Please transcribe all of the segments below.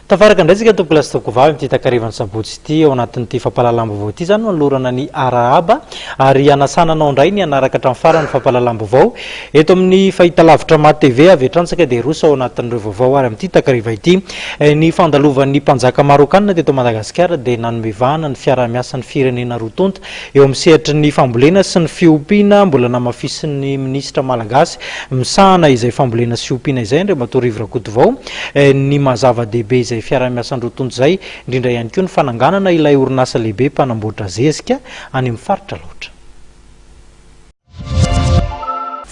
Tafaraka ndraitsika topilasitoko vavy amity takarivan'ny sabotsy ity ao anatin'ity fampahalalam-baovao ity zany manolorana ny Arahaba ary anasananao indray ny anaraka hatramin'ny farany fampahalalam-baovao eto amin'ny fahitalavitra Mat TV avy hatransaka dia rosa ao anatin'ireo vaovao ary amity takariva ity ny fandalovan'ny mpanjaka marokanina teto Madagasikara dia nanomevahana ny fiarah-miasan'ny firenena roa tonta eo amin'ny sehatry ny fambolena sy ny fiompiana mbola namafisin'ny ministra malagasy misahana izay fambolena sy fiompiana izay Andriamatoa Rivo Rakotovao ny mazava-dehibe izay fiarah-miasan'ny roa tonta izay indrindra ihany koa ny fananganana ilay orinasa lehibe mpanamboatra zezika any amin'ny faritra loatra.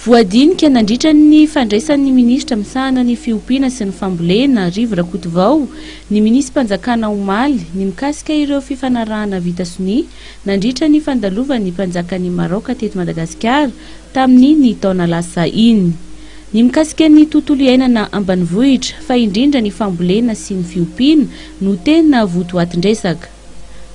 Voadinika nandritra ny fandraisan'ny ministra misahana ny fiompiana sy ny fambolena Rivo Rakotovao ny ministra mpanjakana omaly ny mikasika ireo fifanarahana vita sonia nandritra ny fandalovan'ny mpanjakan'ny Maroka teto Madagasikara tamin'ny ny taona lasa iny. Ny mikasika ny tontolo iainana ambanivohitra fa indrindra ny fambolena sy ny fiompiana no tena votoatin-dresaka.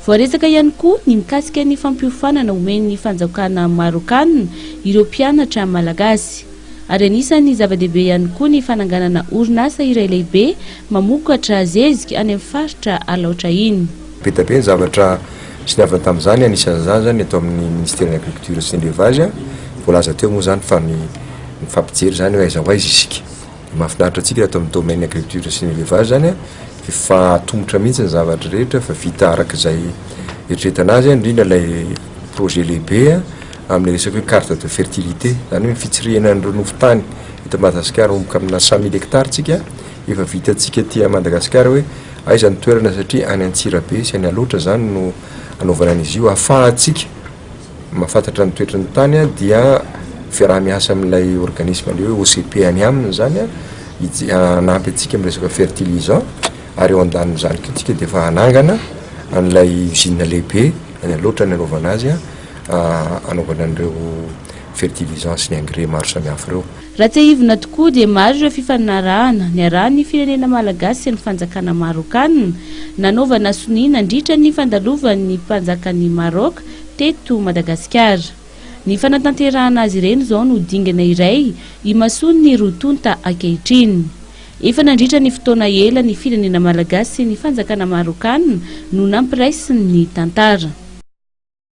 Voaresaka ihany koa ny mikasika ny fampiofanana omen'ny fanjakana marokanina ireo mpianatra malagasy. Ary anisan'ny zava-dehibe ihany koa ny fananganana orinasa iray lehibe mamokatra zezika any amin'ny faritra alaotra iny. Betabe ny zavatra siniavana tamin'izany anisan'izany zany eto amin'ny ministère de l'agriculture sy ny élevage voalaza teo moa zany fa ny fampijery zany hoe aiza ho aiza isika. Mahafinaritra antsika ato amin'ny domaine agriculture sy ny élevage zany fa tombotra mihitsy ny zavatra rehetra fa vita arak'izay eritreretana azy indrindra ilay projet lehibe amin'ny resaka hoe carte de fertilité zany hoe fitsirihana ny renofo-tany eto Madagasikara omboka amina 100 000 hectares tsika efa vitantsika aty Madagasikara hoe aiza ny toerana satria any Antsirabe sy any Alaotra zany no anaovana an'izy io ahafahantsika mahafantatra ny toetrany tany dia fiaraha-miasa amin'ilay organisme le hoe OCP any aminy zany anampy antsika amin'ny resaka fertilisant ary eo andanin'izany koa tsika dia efa anangana an'ilay usine lehibe any Alaotra ny anaovana azy anaovana an'ireo fertilisant sy ny engrais maro samihafa ireo. Raha tsy ahivina tokoa dia maro ireo fifanarahana ny arahan'ny firenena malagasy sy ny fanjakana marokanina nanaovana sonia nandritra ny fandalovan'ny mpanjakan'ny Maroka teto Madagasikara. Ny fanatanterahana azy ireny izao no dingana iray imasony roa tonta ankehitriny. Efa nandritra ny fotoana ela ny firenena malagasy sy ny fanjakana marokanina no nampiraisiny ny tantara.